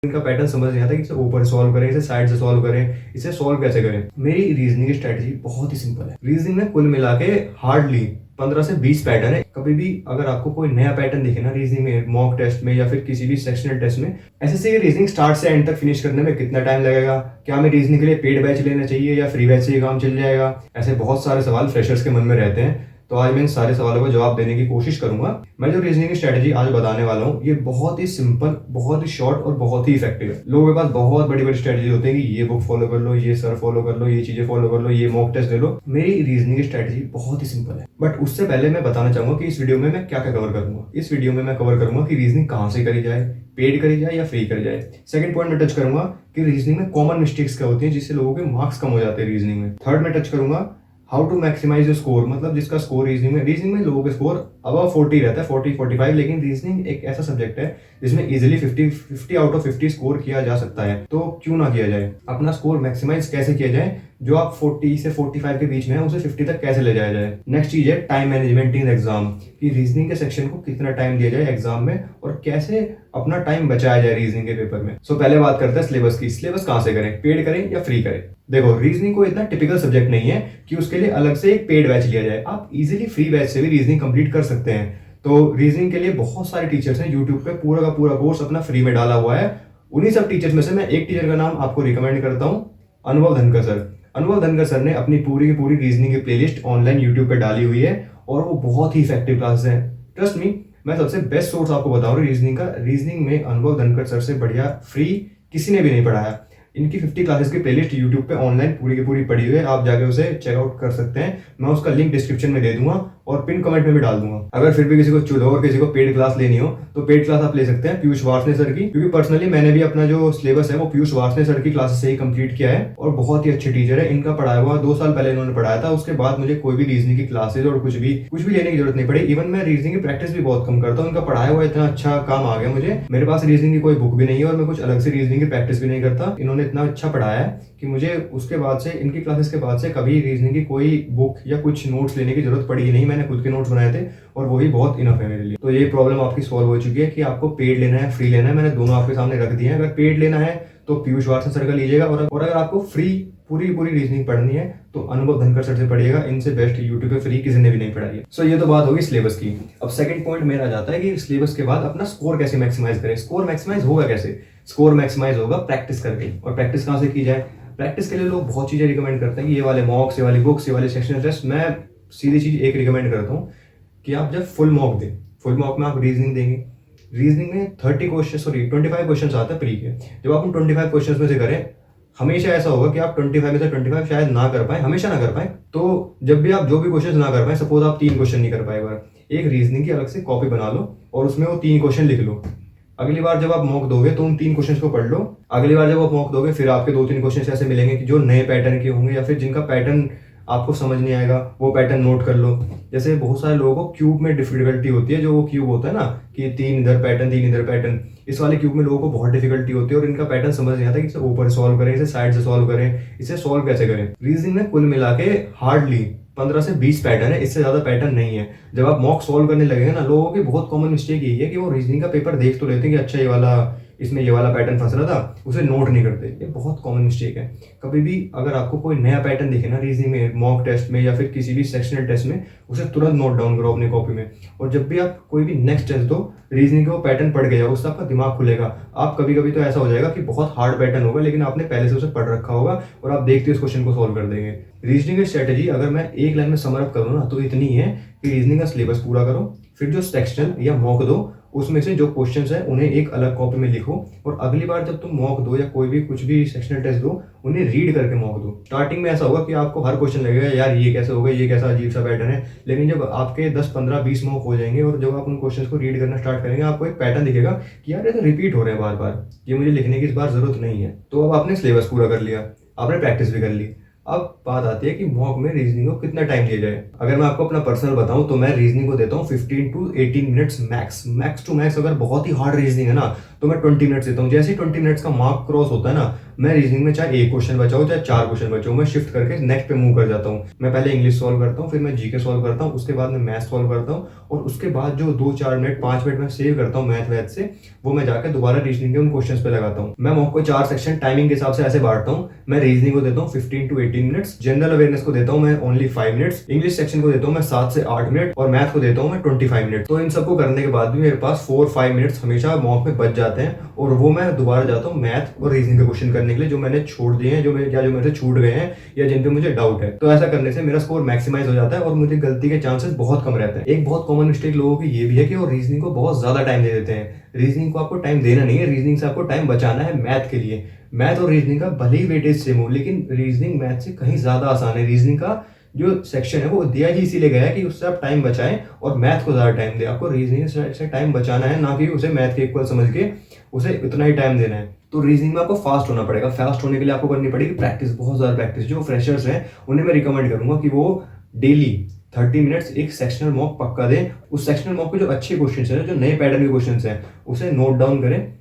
इनका पैटर्न समझ नहीं आता कि इसे ऊपर सॉल्व करें, इसे साइड से सॉल्व करें, इसे सॉल्व कैसे करें। मेरी रीजनिंग की स्ट्रेटजी बहुत ही सिंपल है। रीजनिंग में कुल मिला के हार्डली 15 से 20 पैटर्न है। कभी भी अगर आपको कोई नया पैटर्न दिखे ना रीजनिंग में, मॉक टेस्ट में या फिर किसी भी सेक्शनल टेस्ट में, ऐसे से रीजनिंग स्टार्ट से एंड तक फिनिश करने में कितना टाइम लगेगा, क्या हमें रीजनिंग के लिए पेड बैच लेना चाहिए या फ्री बैच से ये काम चल जाएगा, ऐसे बहुत सारे सवाल फ्रेशर्स के मन में रहते हैं। तो आज मैं इन सारे सवालों का जवाब देने की कोशिश करूंगा। मैं जो रीजनिंग की स्ट्रेटजी आज बताने वाला हूँ ये बहुत ही सिंपल, बहुत ही शॉर्ट और बहुत ही इफेक्टिव है। लोगों के पास बहुत बड़ी बड़ी स्ट्रेटजी होती है कि ये बुक फॉलो कर लो, ये सर फॉलो कर लो, ये चीजें फॉलो कर लो, ये मॉक टेस्ट दे लो। मेरी रीजनिंग की स्ट्रेटजी बहुत ही सिंपल है। बट उससे पहले मैं बताना चाहूंगा कि इस वीडियो में मैं क्या क्या कवर करूंगा। इस वीडियो में मैं कवर करूंगा कि रीजनिंग कहाँ से करी जाए, पेड करी जाए या फ्री करी जाए। सेकंड पॉइंट में टच करूंगा कि रीजनिंग में कॉमन मिस्टेक्स क्या होती है जिससे लोगों के मार्क्स कम हो जाते हैं रीजनिंग में। थर्ड में टच करूंगा how to maximize your score, मतलब जिसका स्कोर रीजनिंग में लोगों के स्कोर अबव 40 रहता है, 40-45, लेकिन रीजनिंग एक ऐसा सब्जेक्ट है जिसमें इजीली 50 आउट ऑफ 50 स्कोर किया जा सकता है। तो क्यों ना किया जाए, अपना स्कोर मैक्सिमाइज कैसे किया जाए, जो आप 40 से 45 के बीच में है उसे 50 तक कैसे ले जाया जाए। नेक्स्ट चीज है टाइम मैनेजमेंट इन एग्जाम, कि रीजनिंग के सेक्शन को कितना टाइम दिया जाए एग्जाम में और कैसे अपना टाइम बचाया जाए रीजनिंग के पेपर में। सो पहले बात करते हैं सिलेबस की। सिलेबस कहाँ से करें, पेड करें या फ्री करें। देखो रीजनिंग को इतना टिपिकल सब्जेक्ट नहीं है कि उसके लिए अलग से एक पेड बैच लिया जाए। आप इजीली फ्री बैच से भी रीजनिंग कंप्लीट कर सकते हैं। तो रीजनिंग के लिए बहुत सारे टीचर्स हैं यूट्यूब पे, पूरा का पूरा कोर्स अपना फ्री में डाला हुआ है। उन्हीं सब टीचर्स में से मैं एक टीचर का नाम आपको रिकमेंड करता हूँ, अनुभव धनकर सर। अनुभव धनकर सर ने अपनी पूरी की पूरी रीजनिंग की प्लेलिस्ट ऑनलाइन यूट्यूब पे डाली हुई है और वो बहुत ही इफेक्टिव क्लासेस है। ट्रस्ट मी, मैं सबसे बेस्ट सोर्स आपको बता रहा हूँ रीजनिंग का। रीजनिंग में अनुभव धनकर सर से बढ़िया फ्री किसी ने भी नहीं पढ़ाया। इनकी 50 क्लासेस की प्लेलिस्ट यूट्यूब पे ऑनलाइन पूरी की पूरी पड़ी हुई है, आप जाके उसे चेकआउट कर सकते हैं। मैं उसका लिंक डिस्क्रिप्शन में दे दूंगा और पिन कमेंट में भी डाल दूंगा। अगर फिर भी किसी को चुलो और किसी को पेड क्लास लेनी हो तो पेड क्लास आप ले सकते हैं पीयूष वार्ष्णेय सर की, क्योंकि पर्सनली मैंने भी अपना जो सिलेबस है वो पीयूष वार्ष्णेय सर की क्लासेस से ही कंप्लीट किया है और बहुत ही अच्छे टीचर है। इनका पढ़ाया हुआ 2 साल पहले इन्होंने पढ़ाया था, उसके बाद मुझे कोई भी रीजनिंग की क्लासेज और कुछ भी लेने की जरूरत नहीं पड़ी। इवन मैं रीजनिंग की प्रैक्टिस भी बहुत कम करता हूँ, इनका पढ़ाया हुआ इतना अच्छा काम आ गया मुझे। मेरे पास रीजनिंग की कोई बुक भी नहीं है और मैं कुछ अलग से रीजनिंग की प्रैक्टिस भी नहीं करता। इन्होंने इतना अच्छा पढ़ाया है कि मुझे उसके बाद से, इनकी क्लासेस के बाद से कभी रीजनिंग की कोई बुक या कुछ नोट्स लेने की जरूरत पड़ी ही नहीं। मैंने खुद के नोट्स बनाए थे और वही बहुत इनफ है मेरे लिए। तो ये प्रॉब्लम आपकी सॉल्व हो चुकी है कि आपको पेड लेना है फ्री लेना है। मैंने दोनों आपके सामने रख दिए हैं। अगर पेड लेना है तो पीयूष वार्ष्णेय सर का लीजिएगा और अगर आपको फ्री पूरी रीजनिंग पढ़नी है तो अनुभव धनकर सर से पढ़िएगा। इनसे बेस्ट यूट्यूब पे फ्री किसी ने भी नहीं पढ़ाई है। सो ये तो बात होगी सिलेबस की। अब सेकंड पॉइंट मेरा जाता है कि सिलेबस के बाद अपना स्कोर कैसे मैक्सिमाइज करें। स्कोर मैक्सिमाइज होगा कैसे? स्कोर मैक्सिमाइज होगा प्रैक्टिस करके। और प्रैक्टिस कहाँ से की जाए? प्रैक्टिस के लिए लोग बहुत चीजें रिकमेंड करते हैं कि ये वाले मॉक्स, ये वाली बुक्स, ये वाले सेक्शनल टेस्ट। मैं सीधी चीज एक रिकमेंड करता हूँ कि आप जब फुल मॉक दें, फुल मॉक में आप रीजनिंग देंगे, रीजनिंग में 25 क्वेश्चन आते हैं प्री के। जब आप उन 25 क्वेश्चन में से करें, हमेशा ऐसा होगा कि आप 25 में से 25 शायद ना कर पाए, हमेशा ना कर पाए। तो जब भी आप जो भी क्वेश्चन ना कर पाए, सपोज आप 3 क्वेश्चन नहीं कर पाए, बार एक रीजनिंग की अलग से कॉपी बना लो और उसमें वो 3 क्वेश्चन लिख लो। अगली बार जब आप मॉक दोगे तो उन 3 क्वेश्चन को पढ़ लो। अगली बार जब आप मॉक दोगे फिर आपके 2-3 क्वेश्चन ऐसे मिलेंगे कि जो नए पैटर्न के होंगे या फिर जिनका पैटर्न आपको समझ नहीं आएगा, वो पैटर्न नोट कर लो। जैसे बहुत सारे लोगों को क्यूब में डिफिकल्टी होती है, जो वो क्यूब होता है ना कि 3 इधर पैटर्न 3 इधर पैटर्न, इस वाले क्यूब में लोगों को बहुत डिफिकल्टी होती है और इनका पैटर्न समझ नहीं आता कि इसे ऊपर सॉल्व करें, इसे साइड से सॉल्व करें, इसे सॉल्व कैसे करें। रीजनिंग में कुल मिला के हार्डली 15 से 20 पैटर्न है, इससे ज्यादा पैटर्न नहीं है। जब आप मॉक सॉल्व करने लगेंगे ना, लोगों की बहुत कॉमन मिस्टेक यही है कि वो रीजनिंग का पेपर देख तो लेते हैं कि अच्छा ये वाला, इसमें ये वाला पैटर्न फंस रहा था, उसे नोट नहीं करते। ये बहुत कॉमन मिस्टेक है। कभी भी अगर आपको कोई नया पैटर्न दिखे ना रीजनिंग में, मॉक टेस्ट में या फिर किसी भी सेक्शनल टेस्ट में, उसे तुरंत नोट डाउन करो अपनी कॉपी में। और जब भी आप कोई भी नेक्स्ट टेस्ट दो, रीजनिंग का वो पैटर्न पढ़ गया, उससे आपका दिमाग खुलेगा। आप कभी कभी तो ऐसा हो जाएगा कि बहुत हार्ड पैटर्न होगा लेकिन आपने पहले से उसे पढ़ रखा होगा और आप देखते उस क्वेश्चन को सॉल्व कर देंगे। रीजनिंग की स्ट्रेटेजी अगर मैं एक लाइन में समरअप करूँ ना तो इतनी है कि रीजनिंग का सिलेबस पूरा करो, फिर जो सेक्शनल या मॉक दो उसमें से जो क्वेश्चंस है उन्हें एक अलग कॉपी में लिखो और अगली बार जब तुम मॉक दो या कोई भी कुछ भी सेक्शनल टेस्ट दो, उन्हें रीड करके मॉक दो। स्टार्टिंग में ऐसा होगा कि आपको हर क्वेश्चन लगेगा यार ये कैसे होगा, ये कैसा अजीब सा पैटर्न है, लेकिन जब आपके 10, 15, 20 मॉक हो जाएंगे और जब आप उन क्वेश्चंस को रीड करना स्टार्ट करेंगे, आपको एक पैटर्न दिखेगा कि यार ये तो रिपीट हो रहे हैं बार बार, ये मुझे लिखने की इस बार जरूरत नहीं है। तो अब आपने सिलेबस पूरा कर लिया, आपने प्रैक्टिस भी कर ली। अब बात आती है कि मॉक में रीजनिंग को कितना टाइम दिया जाए। अगर मैं आपको अपना पर्सनल बताऊं तो मैं रीजनिंग को देता हूं 15 to 18 minutes max to max. अगर बहुत ही हार्ड रीजनिंग है ना तो मैं 20 मिनट्स देता हूं। जैसे ही 20 मिनट्स का मार्क क्रॉस होता है ना, मैं रीजनिंग में चाहे एक क्वेश्चन बचा हो चाहे 4 क्वेश्चन बचे हो, मैं शिफ्ट करके नेक्स्ट पे मूव कर जाता हूँ। मैं पहले इंग्लिश सॉल्व करता हूँ, फिर मैं जीके सॉल्व करता हूँ, उसके बाद मैं मैथ सॉल्व करता हूँ, और उसके बाद जो 2-4 मिनट 5 मिनट में सेव करता हूँ मैथ वैथ से, वो मैं जाकर दोबारा रीजनिंग के उन क्वेश्चंस पे लगाता हूँ। मैं मॉक को 4 सेक्शन टाइमिंग के हिसाब से ऐसे बांटता हूँ। मैं रीजनिंग को देता हूँ 15 to 18 मिनट्स, जनरल अवेयरनेस को देता हूँ मैं ओनली 5 मिनट्स, इंग्लिश सेक्शन को देता हूँ मैं 7 से 8 मिनट, और मैथ को देता हूँ मैं 25 मिनट। तो इन सबको करने के बाद भी मेरे पास 4-5 मिनट्स हमेशा मॉक में बच जाते हैं, और वो मैं दोबारा जाता हूँ मैथ और रीजनिंग के क्वेश्चन करने के लिए जो मैंने छोड़ दिए हैं, जो मेरे से छूट गए हैं या जिन पे मुझे डाउट है। तो ऐसा करने से मेरा स्कोर मैक्सिमाइज हो जाता है और मुझे गलती के चांसेस बहुत कम रहते हैं। एक बहुत कॉमन मिस्टेक लोगों की ये भी है कि वो रीजनिंग को बहुत ज्यादा टाइम दे देते हैं। रीजनिंग को आपको टाइम देना नहीं है, रीजनिंग से आपको टाइम बचाना है मैथ के लिए। मैथ और रीजनिंग का भले ही वेटेज सेम हो, लेकिन रीजनिंग मैथ से कहीं ज्यादा आसान है। रीजनिंग का जो सेक्शन है वो दिया ही इसीलिए गया है कि उससे आप टाइम बचाएं और मैथ को ज्यादा टाइम दें। आपको रीजनिंग से टाइम बचाना है, ना कि उसे मैथ के इक्वल समझ के उसे उतना ही टाइम देना है। तो रीजनिंग में आपको फास्ट होना पड़ेगा। फास्ट होने के लिए आपको करनी पड़ेगी प्रैक्टिस, बहुत ज्यादा प्रैक्टिस। जो फ्रेशर्स हैं उन्हें मैं रिकमेंड करूंगा कि वो डेली 30 मिनट्स एक सेक्शनल मॉक पक्का दें। उस सेक्शनल मॉक पे जो अच्छे क्वेश्चन है, जो नए पैटर्न के क्वेश्चन हैं, उसे नोट डाउन करें